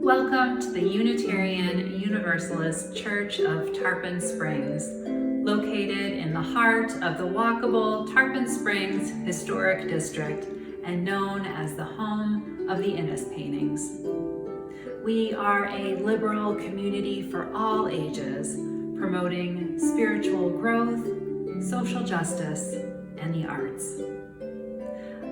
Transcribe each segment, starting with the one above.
Welcome to the Unitarian Universalist Church of Tarpon Springs, located in the heart of the walkable Tarpon Springs Historic District and known as the home of the Innes paintings. We are a liberal community for all ages, promoting spiritual growth, social justice, and the arts.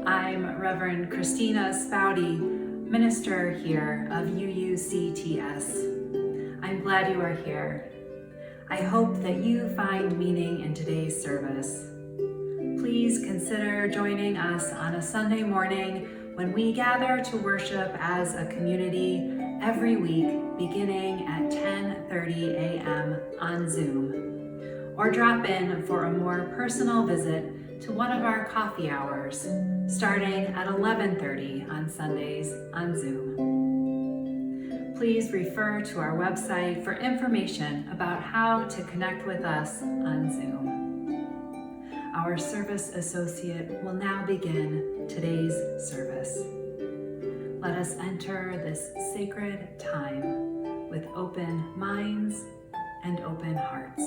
I'm Reverend Kristina Spaude, minister here of UUCTS. I'm glad you are here. I hope that you find meaning in today's service. Please consider joining us on a Sunday morning when we gather to worship as a community every week beginning at 10:30 a.m. on Zoom, or drop in for a more personal visit to one of our coffee hours starting at 11:30 on Sundays on Zoom. Please refer to our website for information about how to connect with us on Zoom. Our service associate will now begin today's service. Let us enter this sacred time with open minds and open hearts.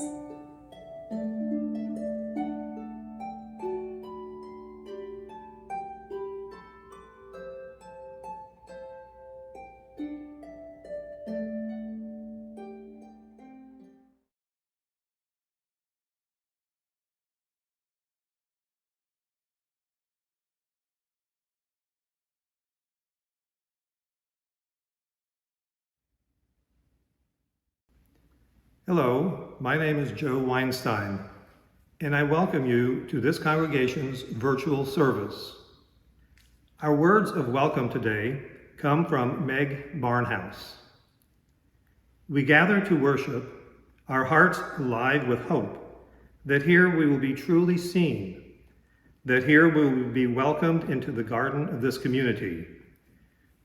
Hello, my name is Joe Weinstein, and I welcome you to this congregation's virtual service. Our words of welcome today come from Meg Barnhouse. We gather to worship, our hearts alive with hope that here we will be truly seen, that here we will be welcomed into the garden of this community,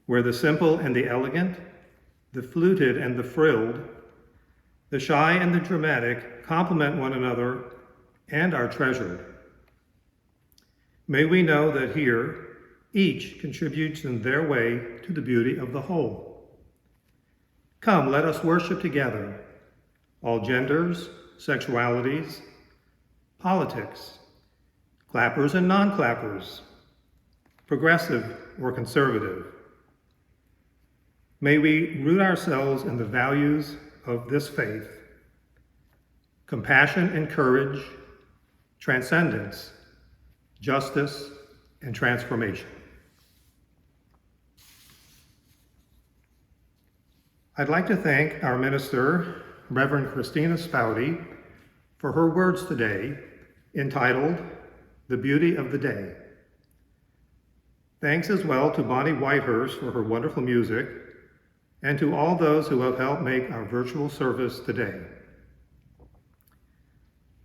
where the simple and the elegant, the fluted and the frilled, the shy and the dramatic complement one another and are treasured. May we know that here, each contributes in their way to the beauty of the whole. Come, let us worship together, all genders, sexualities, politics, clappers and non-clappers, progressive or conservative. May we root ourselves in the values of this faith: compassion and courage, transcendence, justice, and transformation. I'd like to thank our minister, Reverend Kristina Spaude, for her words today entitled "The Beauty of the Day." Thanks as well to Bonnie Whitehurst for her wonderful music, and to all those who have helped make our virtual service today.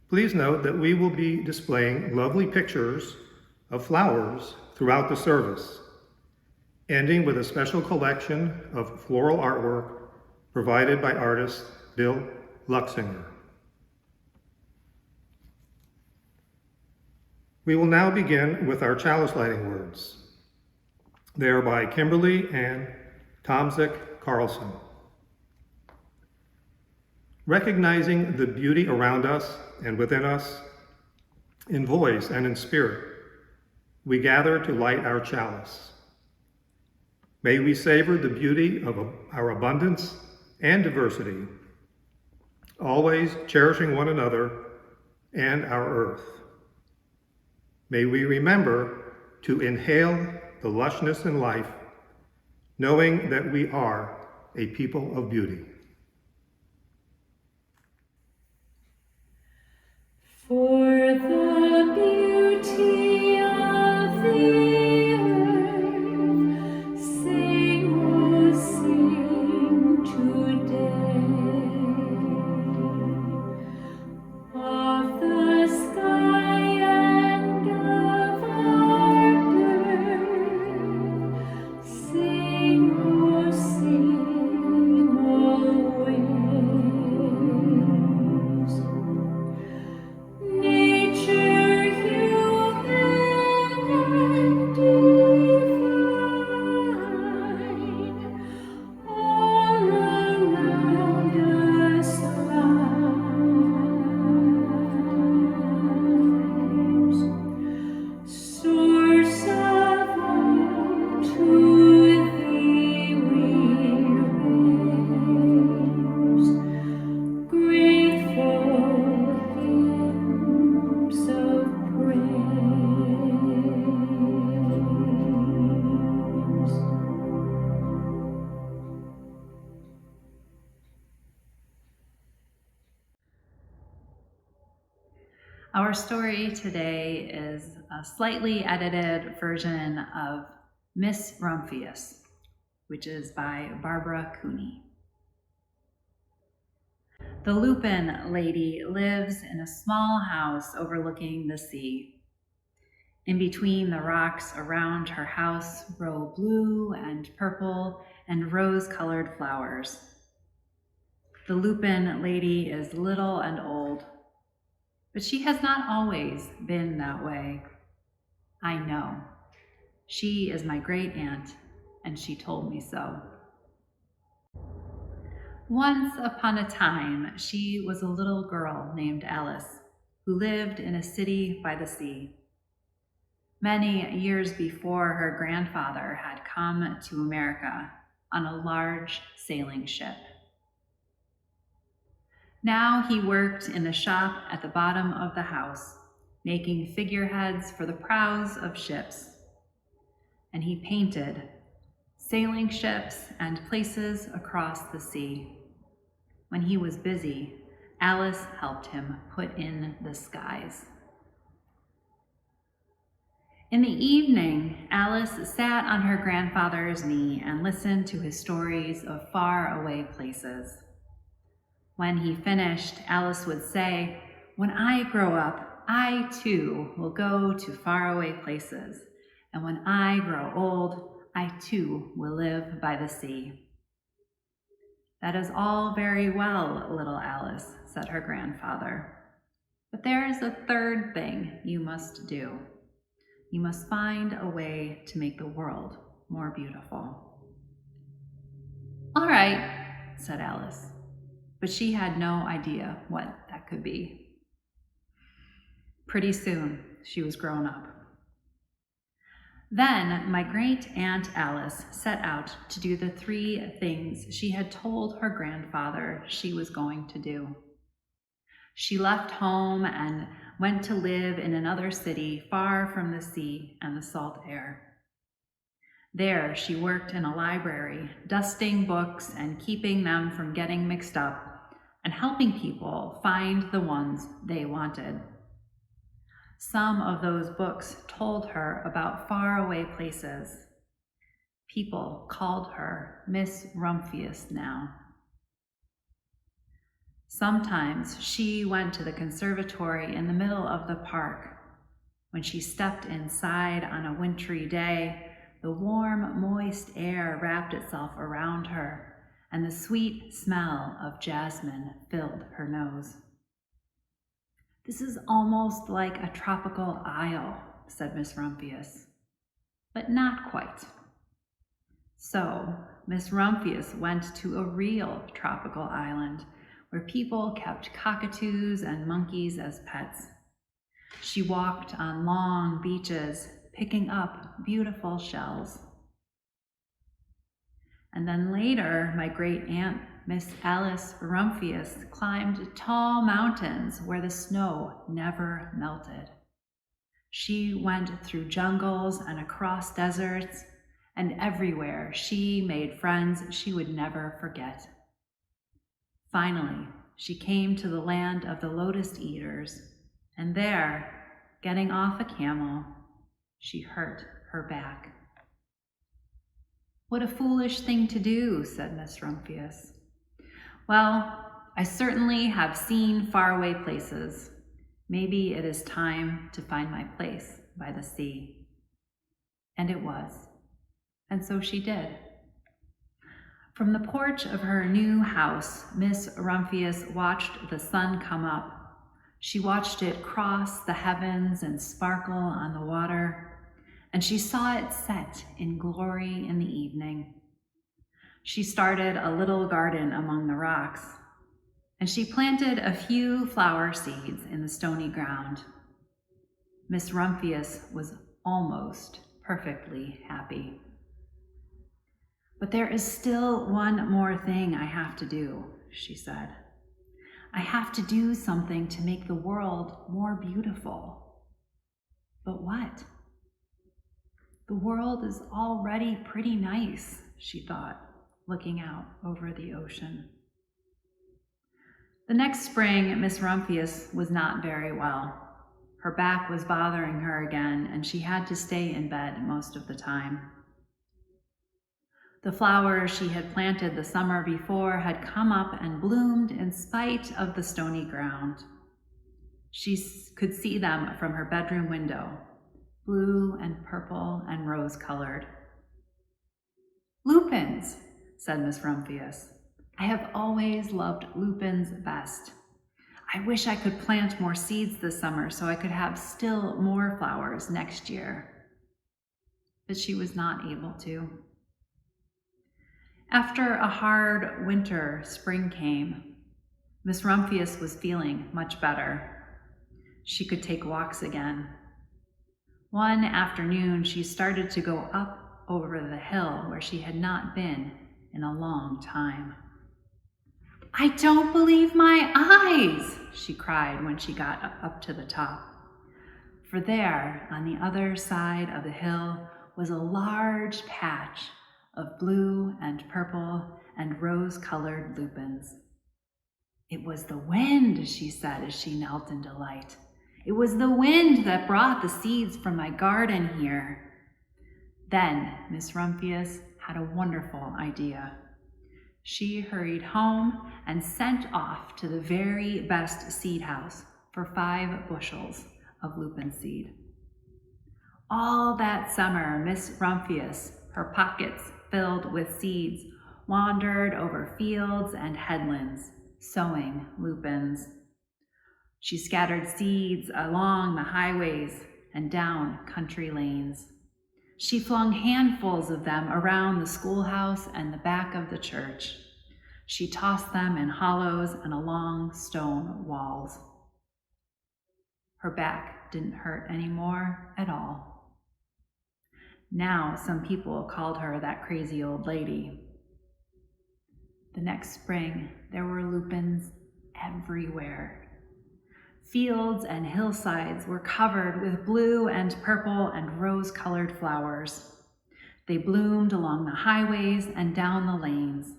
Please note that we will be displaying lovely pictures of flowers throughout the service, ending with a special collection of floral artwork provided by artist Bill Luxinger. We will now begin with our chalice lighting words. They are by Kimberly Ann Tomzik Carlson. Recognizing the beauty around us and within us, in voice and in spirit, we gather to light our chalice. May we savor the beauty of our abundance and diversity, always cherishing one another and our earth. May we remember to inhale the lushness in life, knowing that we are a people of beauty. For the beauty of the earth, sing, oh, sing today. Of the sky and of our birth, sing, oh, sing always. Nature human and divine, Our story today is a slightly edited version of Miss Rumphius, which is by Barbara Cooney. The Lupin lady lives in a small house overlooking the sea. In between the rocks around her house grow blue and purple and rose-colored flowers. The Lupin lady is little and old, but she has not always been that way. I know. She is my great aunt, and she told me so. Once upon a time, she was a little girl named Alice, who lived in a city by the sea. Many years before, her grandfather had come to America on a large sailing ship. Now he worked in the shop at the bottom of the house, making figureheads for the prows of ships. And he painted sailing ships and places across the sea. When he was busy, Alice helped him put in the skies. In the evening, Alice sat on her grandfather's knee and listened to his stories of faraway places. When he finished, Alice would say, "When I grow up, I too will go to faraway places. And when I grow old, I too will live by the sea." "That is all very well, little Alice," said her grandfather. "But there is a third thing you must do. You must find a way to make the world more beautiful." "All right," said Alice. But she had no idea what that could be. Pretty soon, she was grown up. Then my great aunt Alice set out to do the 3 things she had told her grandfather she was going to do. She left home and went to live in another city far from the sea and the salt air. There, she worked in a library, dusting books and keeping them from getting mixed up, and helping people find the ones they wanted. Some of those books told her about faraway places. People called her Miss Rumphius now. Sometimes she went to the conservatory in the middle of the park. When she stepped inside on a wintry day, the warm, moist air wrapped itself around her, and the sweet smell of jasmine filled her nose. "This is almost like a tropical isle," said Miss Rumphius, "but not quite." So Miss Rumphius went to a real tropical island where people kept cockatoos and monkeys as pets. She walked on long beaches, picking up beautiful shells. And then later, my great aunt, Miss Alice Rumphius, climbed tall mountains where the snow never melted. She went through jungles and across deserts, and everywhere she made friends she would never forget. Finally, she came to the land of the lotus eaters, and there, getting off a camel, she hurt her back. "What a foolish thing to do," said Miss Rumphius. "Well, I certainly have seen faraway places. Maybe it is time to find my place by the sea." And it was. And so she did. From the porch of her new house, Miss Rumphius watched the sun come up. She watched it cross the heavens and sparkle on the water, and she saw it set in glory in the evening. She started a little garden among the rocks, and she planted a few flower seeds in the stony ground. Miss Rumphius was almost perfectly happy. "But there is still one more thing I have to do," she said. "I have to do something to make the world more beautiful." "But what?" "The world is already pretty nice," she thought, looking out over the ocean. The next spring, Miss Rumphius was not very well. Her back was bothering her again, and she had to stay in bed most of the time. The flowers she had planted the summer before had come up and bloomed in spite of the stony ground. She could see them from her bedroom window, blue and purple and rose-colored. "Lupins," said Miss Rumphius. "I have always loved lupins best. I wish I could plant more seeds this summer so I could have still more flowers next year." But she was not able to. After a hard winter, spring came. Miss Rumphius was feeling much better. She could take walks again. One afternoon, she started to go up over the hill where she had not been in a long time. "I don't believe my eyes," she cried when she got up to the top. For there, on the other side of the hill, was a large patch of blue and purple and rose-colored lupins. "It was the wind," she said as she knelt in delight. "It was the wind that brought the seeds from my garden here." Then Miss Rumphius had a wonderful idea. She hurried home and sent off to the very best seed house for 5 bushels of lupin seed. All that summer, Miss Rumphius, her pockets filled with seeds, wandered over fields and headlands, sowing lupins. She scattered seeds along the highways and down country lanes. She flung handfuls of them around the schoolhouse and the back of the church. She tossed them in hollows and along stone walls. Her back didn't hurt anymore at all. Now some people called her that crazy old lady. The next spring, there were lupins everywhere. Fields and hillsides were covered with blue and purple and rose-colored flowers. They bloomed along the highways and down the lanes.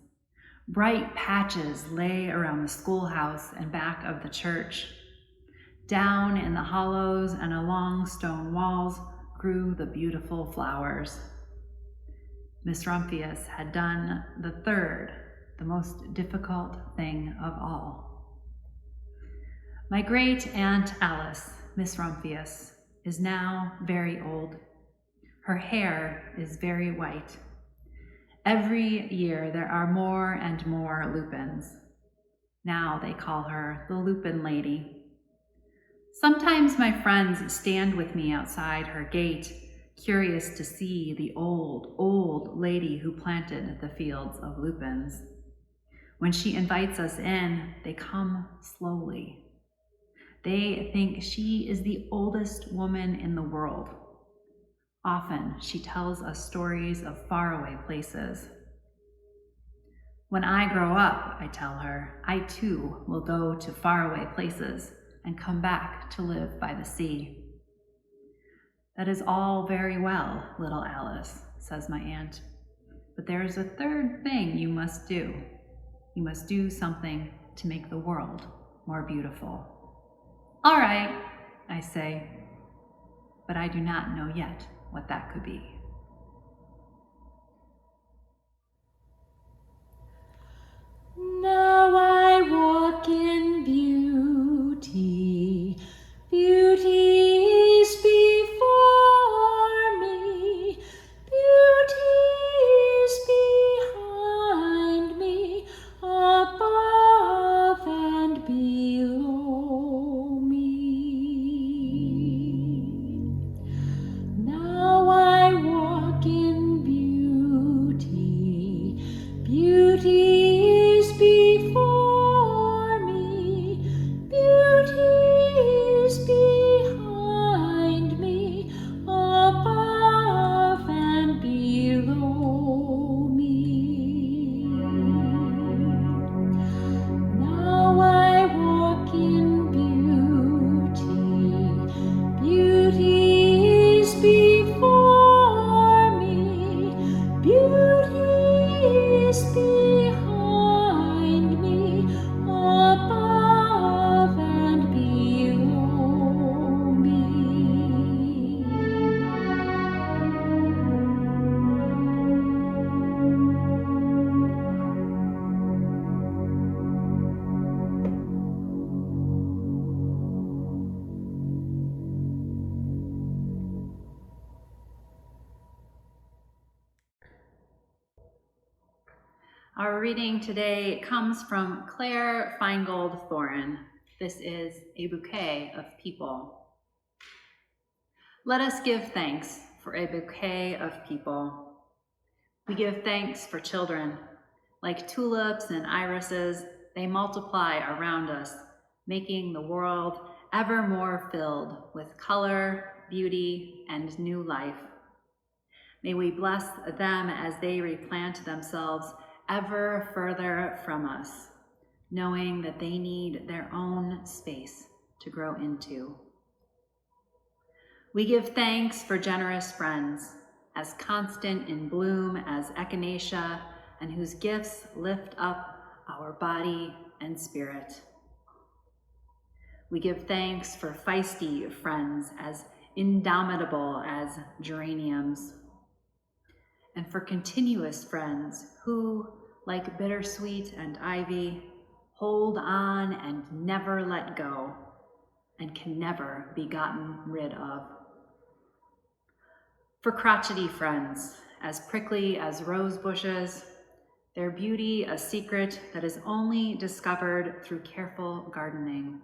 Bright patches lay around the schoolhouse and back of the church. Down in the hollows and along stone walls grew the beautiful flowers. Miss Rumphius had done the third, the most difficult thing of all. My great-aunt Alice, Miss Rumphius, is now very old. Her hair is very white. Every year there are more and more lupins. Now they call her the Lupin Lady. Sometimes my friends stand with me outside her gate, curious to see the old, old lady who planted the fields of lupins. When she invites us in, they come slowly. They think she is the oldest woman in the world. Often she tells us stories of faraway places. When I grow up, I tell her, I too will go to faraway places and come back to live by the sea. That is all very well, little Alice, says my aunt, but there is a third thing you must do. You must do something to make the world more beautiful. All right, I say, but I do not know yet what that could be. Now I walk in beauty, beauty is before me, beauty is behind me, above and below me. Now I Our reading today comes from Claire Feingold Thorin. This is A Bouquet of People. Let us give thanks for a bouquet of people. We give thanks for children. Like tulips and irises, they multiply around us, making the world ever more filled with color, beauty, and new life. May we bless them as they replant themselves ever further from us, knowing that they need their own space to grow into. We give thanks for generous friends, as constant in bloom as echinacea, and whose gifts lift up our body and spirit. We give thanks for feisty friends, as indomitable as geraniums, and for continuous friends who, like bittersweet and ivy, hold on and never let go, and can never be gotten rid of. For crotchety friends, as prickly as rose bushes, their beauty a secret that is only discovered through careful gardening.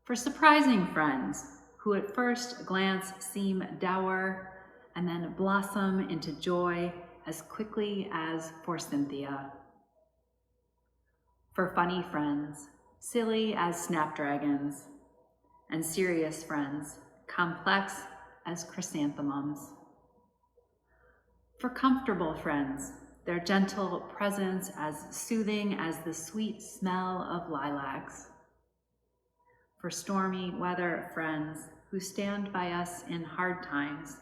For surprising friends, who at first glance seem dour and then blossom into joy as quickly as for Cynthia. For funny friends, silly as snapdragons, and serious friends, complex as chrysanthemums. For comfortable friends, their gentle presence as soothing as the sweet smell of lilacs. For stormy weather friends who stand by us in hard times,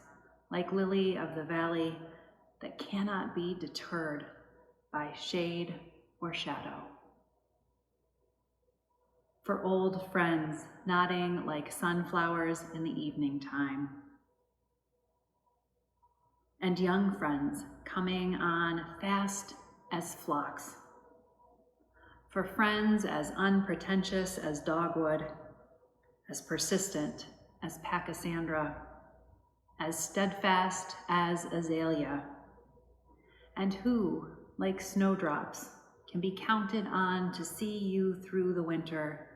like lily of the valley that cannot be deterred by shade or shadow. For old friends nodding like sunflowers in the evening time. And young friends coming on fast as flocks. For friends as unpretentious as dogwood, as persistent as pachysandra, as steadfast as azalea, and who, like snowdrops, can be counted on to see you through the winter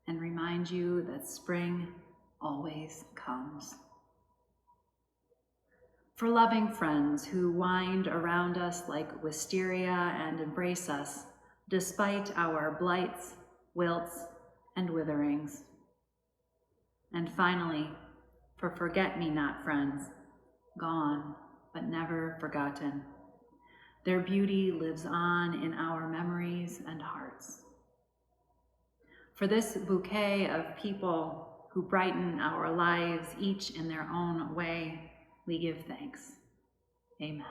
and remind you that spring always comes. For loving friends who wind around us like wisteria and embrace us despite our blights, wilts, and witherings. And finally, for forget-me-not friends, gone but never forgotten. Their beauty lives on in our memories and hearts. For this bouquet of people who brighten our lives, each in their own way, we give thanks. Amen.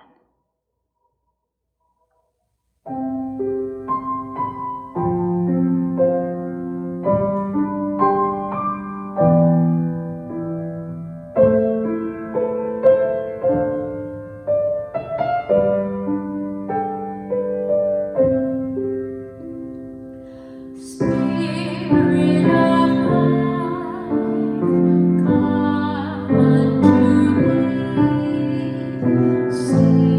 Stay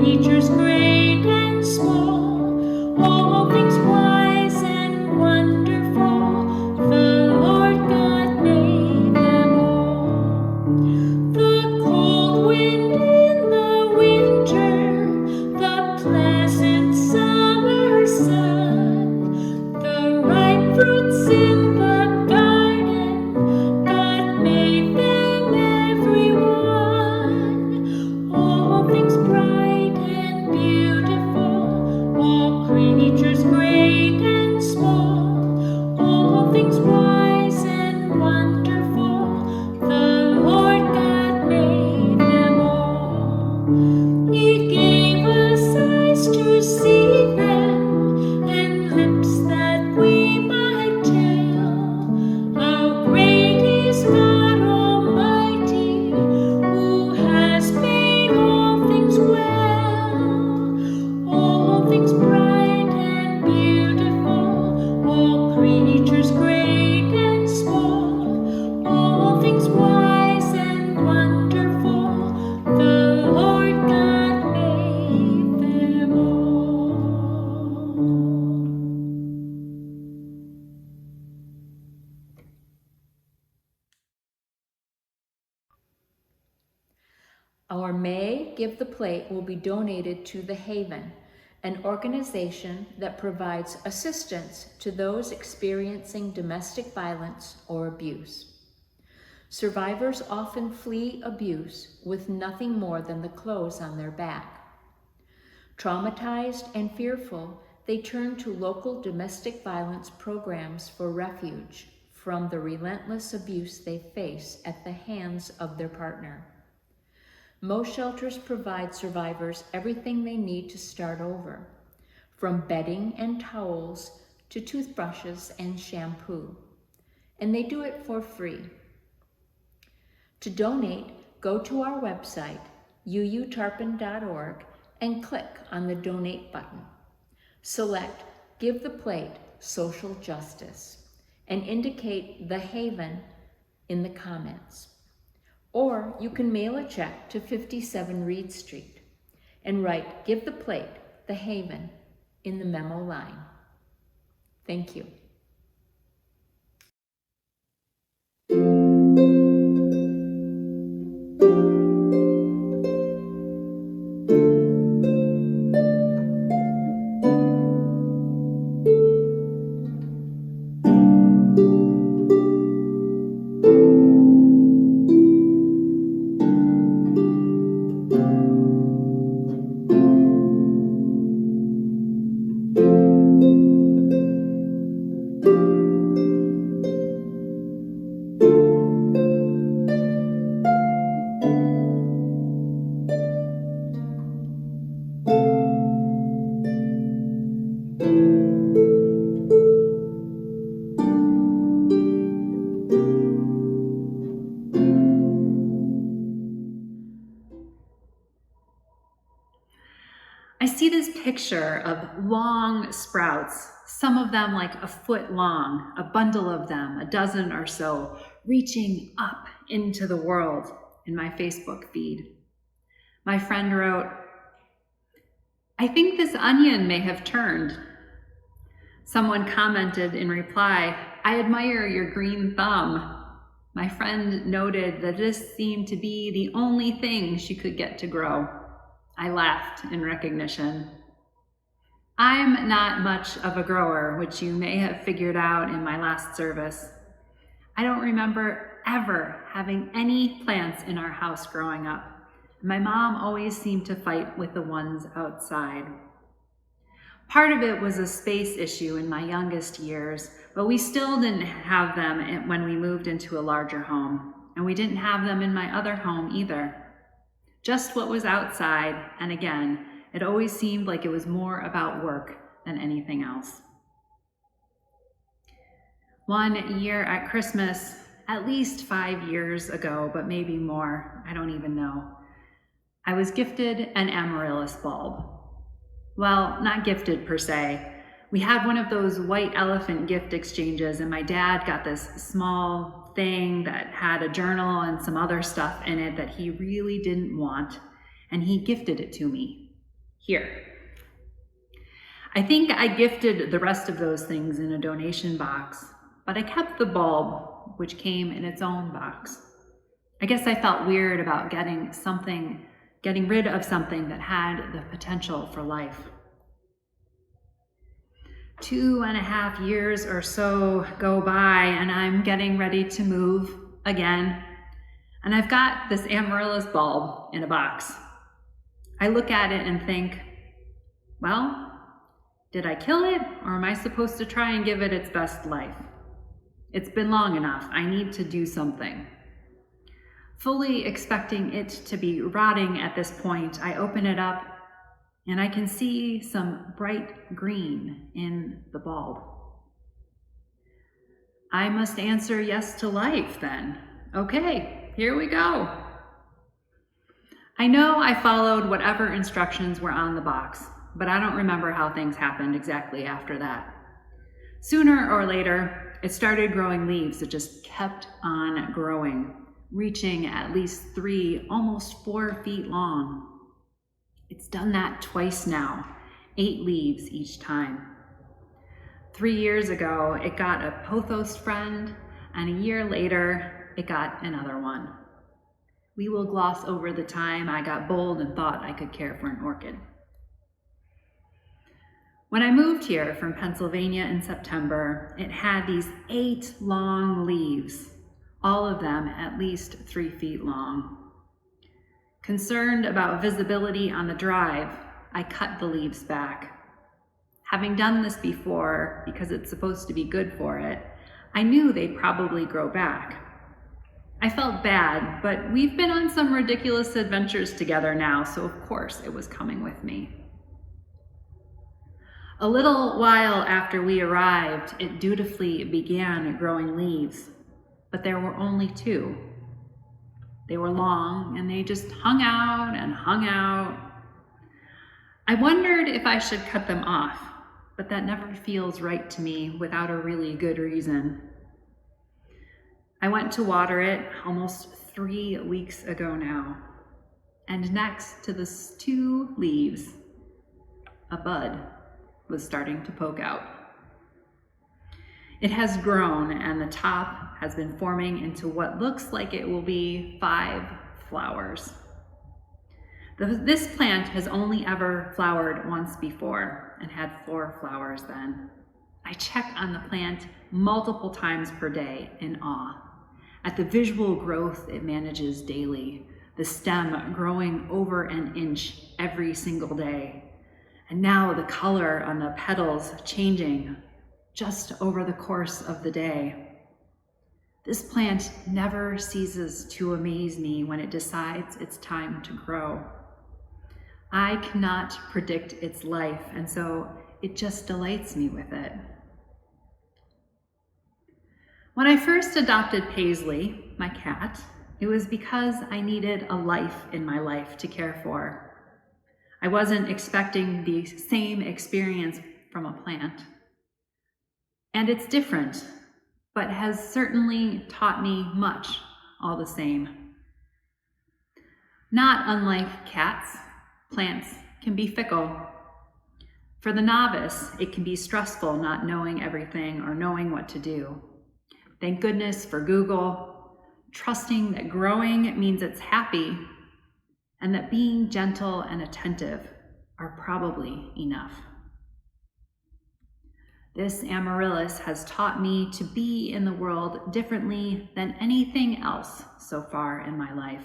creatures great and small, all things wise and wonderful, the Lord God made them all. The cold wind in the winter, the pleasant summer sun, the ripe fruits in the garden, God made them every one. All things bright and beautiful, all creatures great and small, all things wise and wonderful, the Lord God made them all. He gave us eyes to see them, and lips that we might tell how great is God Almighty, who has made all things well. All things bright and beautiful, all creatures great and small, all things wise and wonderful, the Lord God made them all. Our May Give the Plate will be donated to The Haven, an organization that provides assistance to those experiencing domestic violence or abuse. Survivors often flee abuse with nothing more than the clothes on their back. Traumatized and fearful, they turn to local domestic violence programs for refuge from the relentless abuse they face at the hands of their partner. Most shelters provide survivors everything they need to start over, from bedding and towels to toothbrushes and shampoo, and they do it for free. To donate, go to our website, uutarpon.org, and click on the Donate button. Select Give the Plate Social Justice and indicate The Haven in the comments. Or you can mail a check to 57 Reed Street and write Give the Plate, The Haven in the memo line. Thank you. I see this picture of long sprouts, some of them like a foot long, a bundle of them, a dozen or so, reaching up into the world in my Facebook feed. My friend wrote, "I think this onion may have turned." Someone commented in reply, "I admire your green thumb." My friend noted that this seemed to be the only thing she could get to grow. I laughed in recognition. I'm not much of a grower, which you may have figured out in my last service. I don't remember ever having any plants in our house growing up. My mom always seemed to fight with the ones outside. Part of it was a space issue in my youngest years, but we still didn't have them when we moved into a larger home, and we didn't have them in my other home either. Just what was outside, and again, it always seemed like it was more about work than anything else. One year at Christmas, at least 5 years ago, but maybe more, I don't even know, I was gifted an amaryllis bulb. Well, not gifted per se. We had one of those white elephant gift exchanges, and my dad got this small thing that had a journal and some other stuff in it that he really didn't want, and he gifted it to me. here. I think I gifted the rest of those things in a donation box, but I kept the bulb, which came in its own box. I guess I felt weird about getting rid of something that had the potential for life. 2.5 years or so go by, and I'm getting ready to move again. And I've got this amaryllis bulb in a box. I look at it and think, well, did I kill it, or am I supposed to try and give it its best life? It's been long enough. I need to do something. Fully expecting it to be rotting at this point, I open it up and I can see some bright green in the bulb. I must answer yes to life then. Okay, here we go. I know I followed whatever instructions were on the box, but I don't remember how things happened exactly after that. Sooner or later, it started growing leaves that just kept on growing, reaching at least 3, almost 4 feet long. It's done that twice now, 8 leaves each time. 3 years ago, it got a pothos friend, and a year later, it got another one. We will gloss over the time I got bold and thought I could care for an orchid. When I moved here from Pennsylvania in September, it had these 8 long leaves, all of them at least 3 feet long. Concerned about visibility on the drive, I cut the leaves back. Having done this before, because it's supposed to be good for it, I knew they'd probably grow back. I felt bad, but we've been on some ridiculous adventures together now, so of course it was coming with me. A little while after we arrived, it dutifully began growing leaves, but there were only 2. They were long, and they just hung out and hung out. I wondered if I should cut them off, but that never feels right to me without a really good reason. I went to water it almost 3 weeks ago now, and next to the 2 leaves, a bud was starting to poke out. It has grown, and the top has been forming into what looks like it will be 5 flowers. This plant has only ever flowered once before and had 4 flowers then. I check on the plant multiple times per day in awe at the visual growth it manages daily, the stem growing over an inch every single day, and now the color on the petals changing just over the course of the day. This plant never ceases to amaze me when it decides it's time to grow. I cannot predict its life, and so it just delights me with it. When I first adopted Paisley, my cat, it was because I needed a life in my life to care for. I wasn't expecting the same experience from a plant. And it's different, but has certainly taught me much all the same. Not unlike cats, plants can be fickle. For the novice, it can be stressful not knowing everything or knowing what to do. Thank goodness for Google, trusting that growing means it's happy, and that being gentle and attentive are probably enough. This amaryllis has taught me to be in the world differently than anything else so far in my life,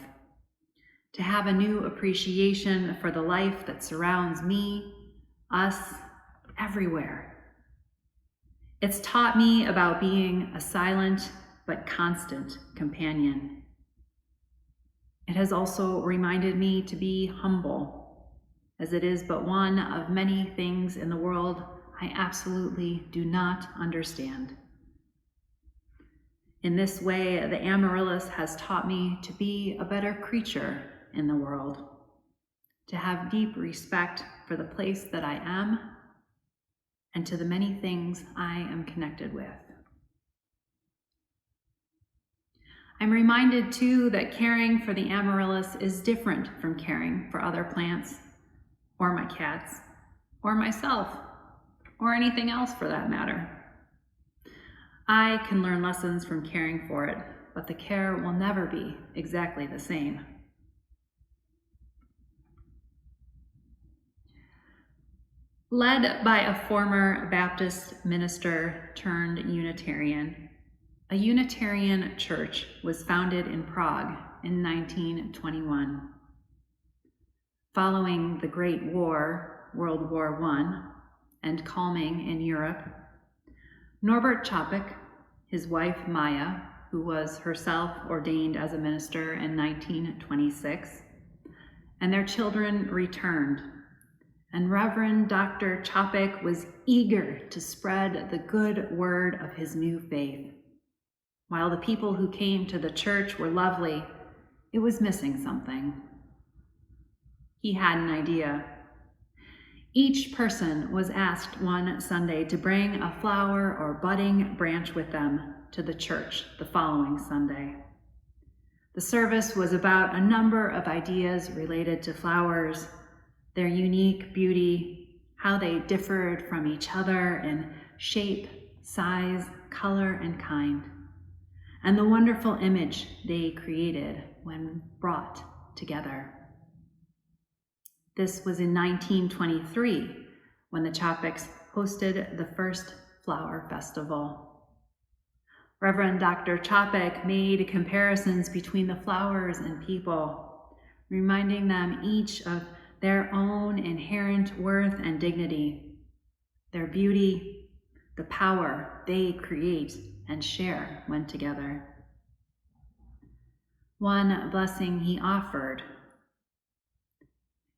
to have a new appreciation for the life that surrounds me, us, everywhere. It's taught me about being a silent but constant companion. It has also reminded me to be humble, as it is but one of many things in the world I absolutely do not understand. In this way, the amaryllis has taught me to be a better creature in the world, to have deep respect for the place that I am and to the many things I am connected with. I'm reminded too that caring for the amaryllis is different from caring for other plants or my cats, or myself, or anything else for that matter. I can learn lessons from caring for it, but the care will never be exactly the same. Led by a former Baptist minister turned Unitarian, a Unitarian church was founded in Prague in 1921. Following the Great War, World War I, and calming in Europe, Norbert Čapek, his wife Maya, who was herself ordained as a minister in 1926, and their children returned. And Reverend Dr. Čapek was eager to spread the good word of his new faith. While the people who came to the church were lovely, it was missing something. He had an idea. Each person was asked one Sunday to bring a flower or budding branch with them to the church the following Sunday. The service was about a number of ideas related to flowers, their unique beauty, how they differed from each other in shape, size, color, and kind, and the wonderful image they created when brought together. This was in 1923 when the Čapeks hosted the first flower festival. Reverend Dr. Čapek made comparisons between the flowers and people, reminding them each of their own inherent worth and dignity, their beauty, the power they create and share when together. One blessing he offered: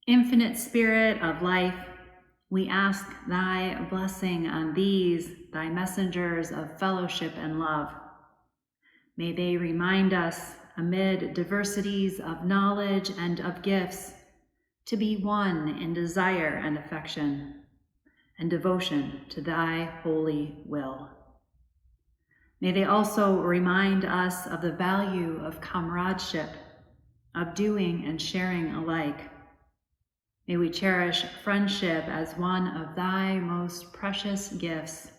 Infinite Spirit of life, we ask thy blessing on these, thy messengers of fellowship and love. May they remind us, amid diversities of knowledge and of gifts, to be one in desire and affection, and devotion to thy holy will. May they also remind us of the value of comradeship, of doing and sharing alike. May we cherish friendship as one of thy most precious gifts.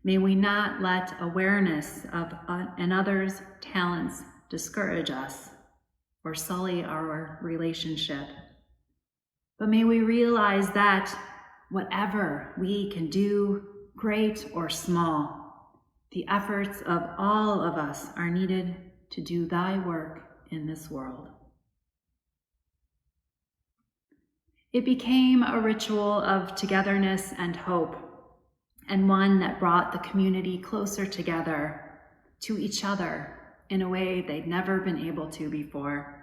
May we not let awareness of another's talents discourage us or sully our relationship. But may we realize that whatever we can do, great or small, the efforts of all of us are needed to do thy work in this world. It became a ritual of togetherness and hope, and one that brought the community closer together to each other in a way they'd never been able to before.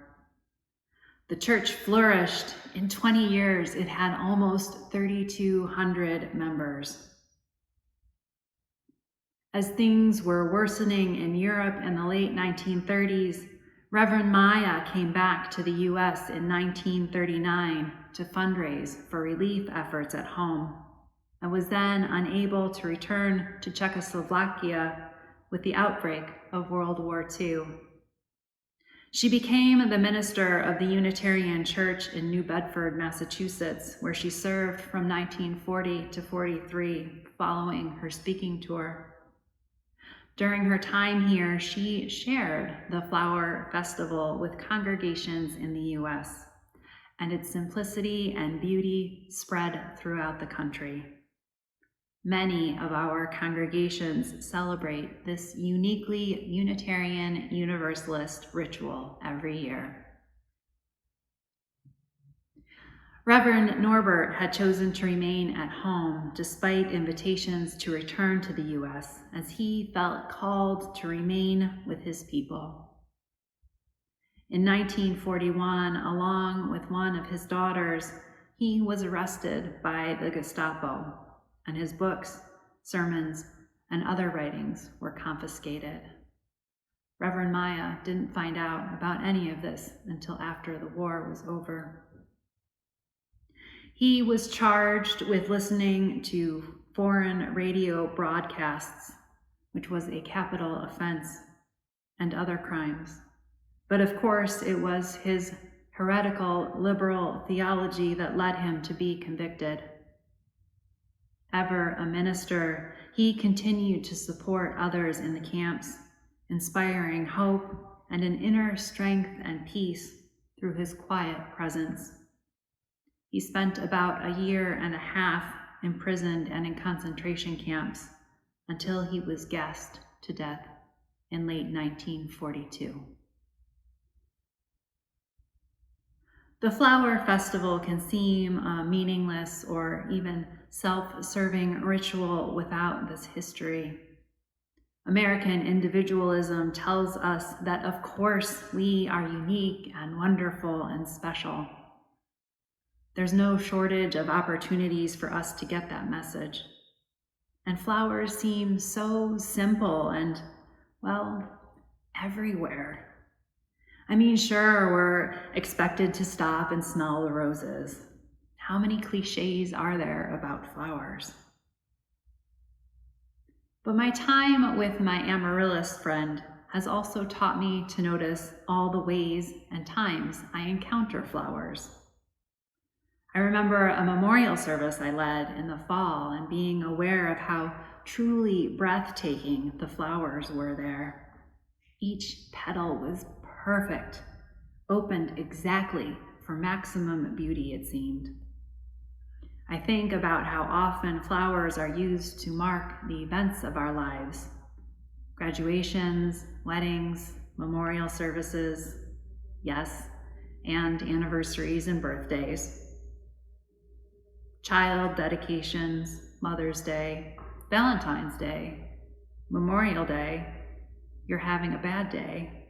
The church flourished. In 20 years, it had almost 3,200 members. As things were worsening in Europe in the late 1930s, Reverend Maya came back to the U.S. in 1939 to fundraise for relief efforts at home, and was then unable to return to Czechoslovakia with the outbreak of World War II. She became the minister of the Unitarian Church in New Bedford, Massachusetts, where she served from 1940 to 43 following her speaking tour. During her time here, she shared the Flower Festival with congregations in the U.S., and its simplicity and beauty spread throughout the country. Many of our congregations celebrate this uniquely Unitarian Universalist ritual every year. Reverend Norbert had chosen to remain at home despite invitations to return to the U.S., as he felt called to remain with his people. In 1941, along with one of his daughters, he was arrested by the Gestapo, and his books, sermons, and other writings were confiscated. Reverend Maya didn't find out about any of this until after the war was over. He was charged with listening to foreign radio broadcasts, which was a capital offense, and other crimes. But of course, it was his heretical liberal theology that led him to be convicted. Ever a minister, he continued to support others in the camps, inspiring hope and an inner strength and peace through his quiet presence. He spent about a year and a half imprisoned and in concentration camps until he was gassed to death in late 1942. The flower festival can seem a meaningless or even self-serving ritual without this history. American individualism tells us that of course we are unique and wonderful and special. There's no shortage of opportunities for us to get that message. And flowers seem so simple and, well, everywhere. I mean, sure, we're expected to stop and smell the roses. How many cliches are there about flowers? But my time with my amaryllis friend has also taught me to notice all the ways and times I encounter flowers. I remember a memorial service I led in the fall and being aware of how truly breathtaking the flowers were there. Each petal was perfect, opened exactly for maximum beauty, it seemed. I think about how often flowers are used to mark the events of our lives. Graduations, weddings, memorial services, yes, and anniversaries and birthdays. Child dedications, Mother's Day, Valentine's Day, Memorial Day, you're having a bad day,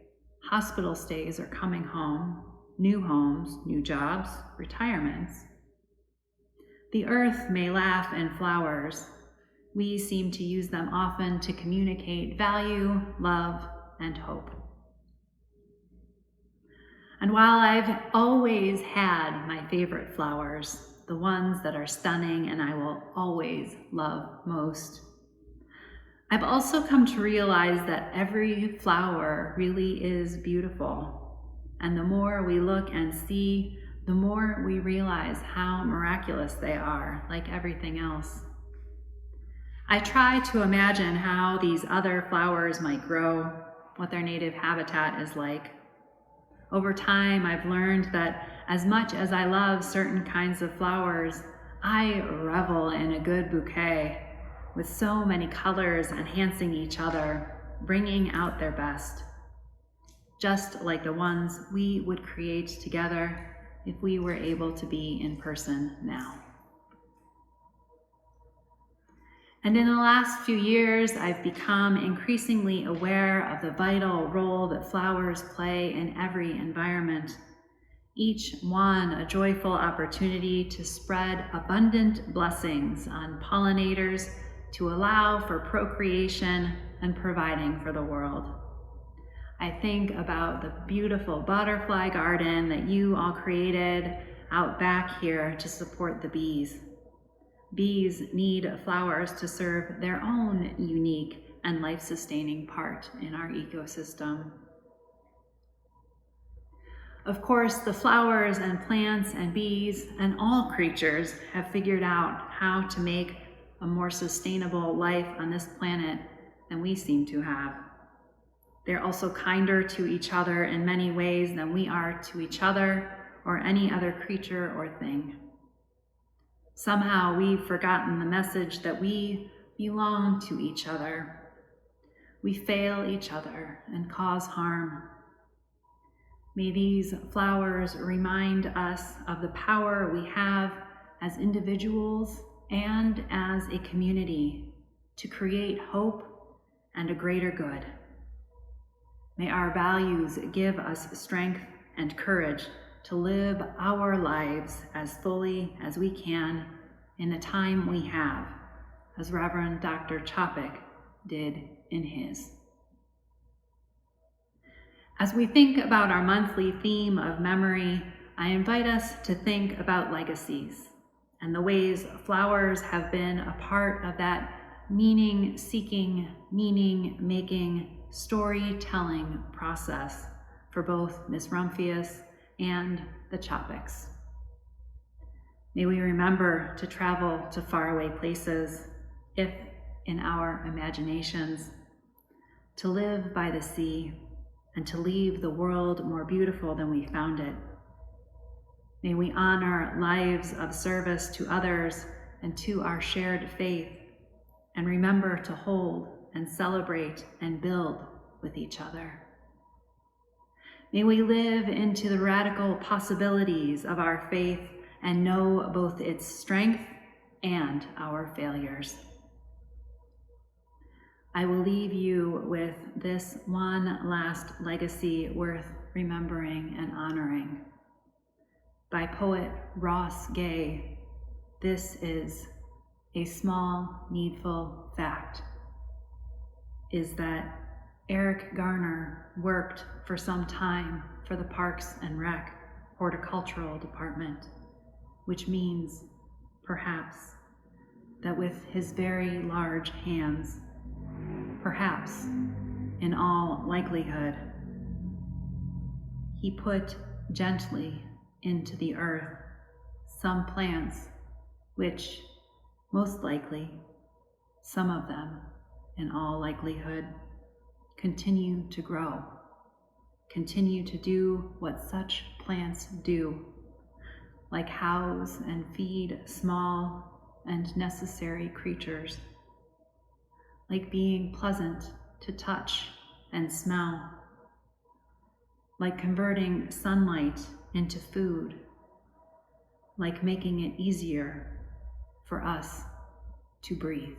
hospital stays or coming home, new homes, new jobs, retirements. The earth may laugh in flowers. We seem to use them often to communicate value, love, and hope. And while I've always had my favorite flowers, the ones that are stunning and I will always love most, I've also come to realize that every flower really is beautiful. And the more we look and see, the more we realize how miraculous they are, like everything else. I try to imagine how these other flowers might grow, what their native habitat is like. Over time, I've learned that as much as I love certain kinds of flowers, I revel in a good bouquet with so many colors enhancing each other, bringing out their best, just like the ones we would create together if we were able to be in person now. And in the last few years, I've become increasingly aware of the vital role that flowers play in every environment, each one a joyful opportunity to spread abundant blessings on pollinators to allow for procreation and providing for the world. I think about the beautiful butterfly garden that you all created out back here to support the bees. Bees need flowers to serve their own unique and life-sustaining part in our ecosystem. Of course, the flowers and plants and bees and all creatures have figured out how to make a more sustainable life on this planet than we seem to have. They're also kinder to each other in many ways than we are to each other or any other creature or thing. Somehow we've forgotten the message that we belong to each other. We fail each other and cause harm. May these flowers remind us of the power we have as individuals and as a community to create hope and a greater good. May our values give us strength and courage to live our lives as fully as we can in the time we have, as Reverend Dr. Chopik did in his. As we think about our monthly theme of memory, I invite us to think about legacies and the ways flowers have been a part of that meaning-seeking, meaning-making, storytelling process for both Ms. Rumphius and the tropics. May we remember to travel to faraway places, if in our imaginations, to live by the sea, and to leave the world more beautiful than we found it. May we honor lives of service to others and to our shared faith, and remember to hold and celebrate and build with each other. May we live into the radical possibilities of our faith and know both its strength and our failures. I will leave you with this one last legacy worth remembering and honoring. By poet Ross Gay, this is a small, needful fact, is that Eric Garner worked for some time for the Parks and Rec Horticultural Department, which means, perhaps, that with his very large hands, perhaps, in all likelihood, he put gently into the earth some plants which, most likely, some of them, in all likelihood, continue to grow, continue to do what such plants do, like house and feed small and necessary creatures, like being pleasant to touch and smell, like converting sunlight into food, like making it easier for us to breathe.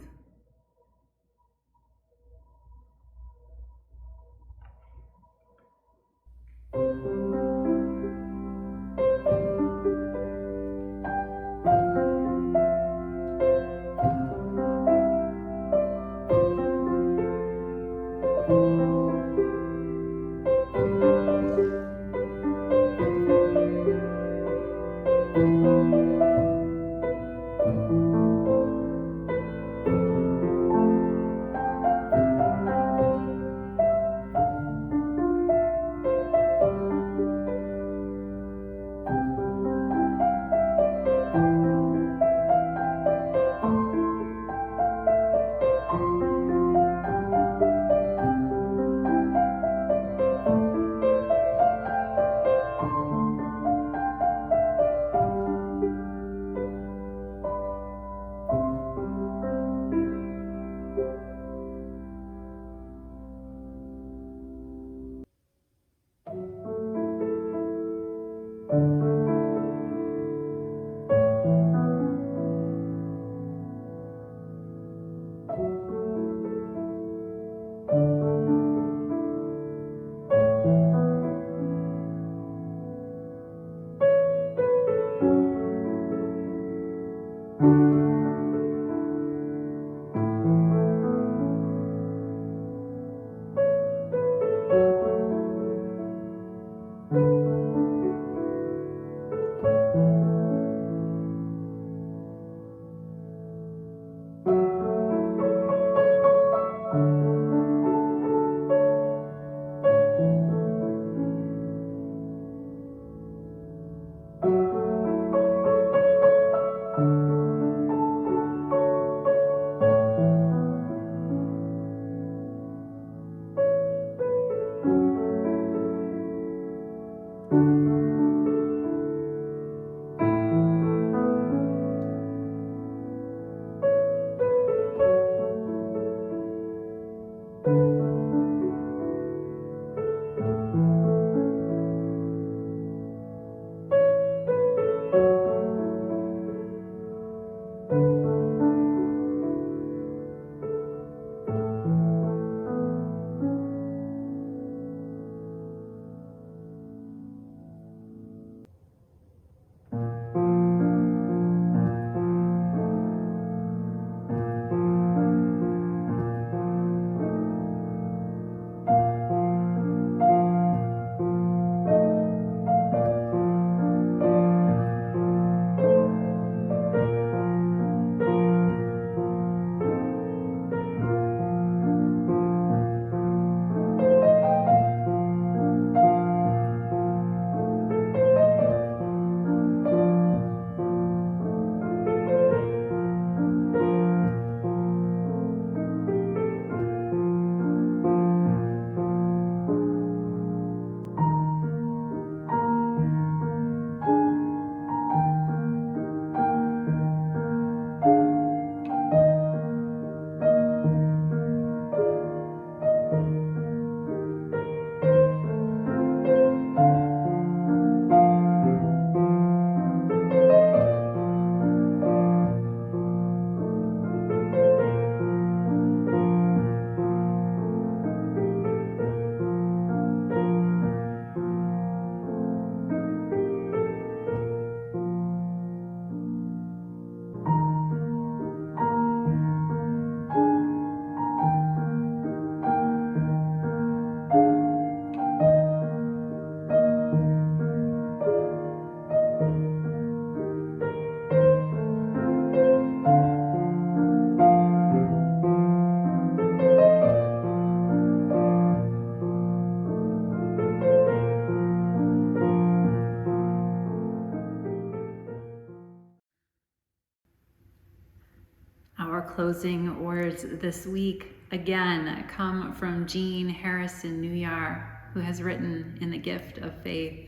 Our closing words this week again come from Jean Harrison Newyar, who has written in The Gift of Faith.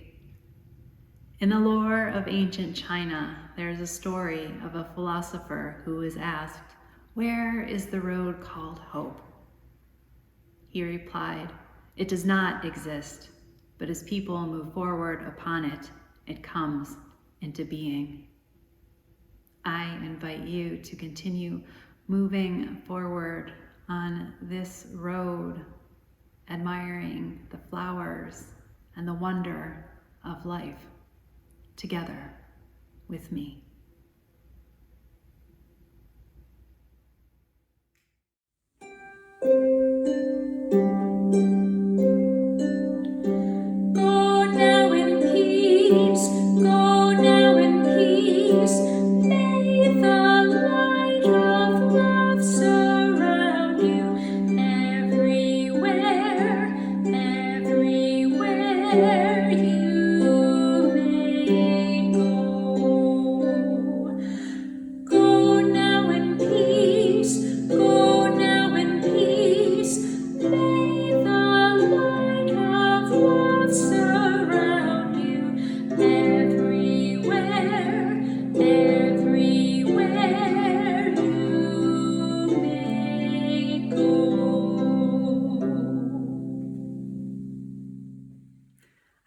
In the lore of ancient China, there is a story of a philosopher who was asked, "Where is the road called hope?" He replied, "It does not exist, but as people move forward upon it, it comes into being." I invite you to continue moving forward on this road, admiring the flowers and the wonder of life together with me. Go now in peace, go now in peace. May the light of love surround you everywhere, everywhere you may go. Go now in peace, go now in peace. May the light of love surround you everywhere, everywhere you may go.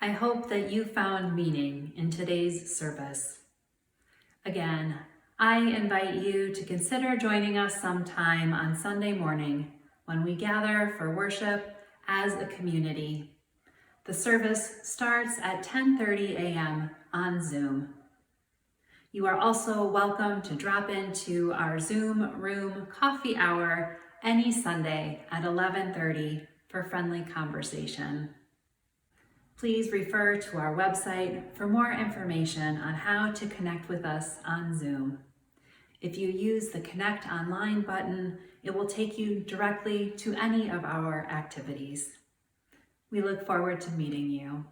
I hope that you found meaning in today's service. Again, I invite you to consider joining us sometime on Sunday morning when we gather for worship as a community. The service starts at 10:30 a.m. on Zoom. You are also welcome to drop into our Zoom room coffee hour any Sunday at 11:30 for friendly conversation. Please refer to our website for more information on how to connect with us on Zoom. If you use the Connect Online button, it will take you directly to any of our activities. We look forward to meeting you.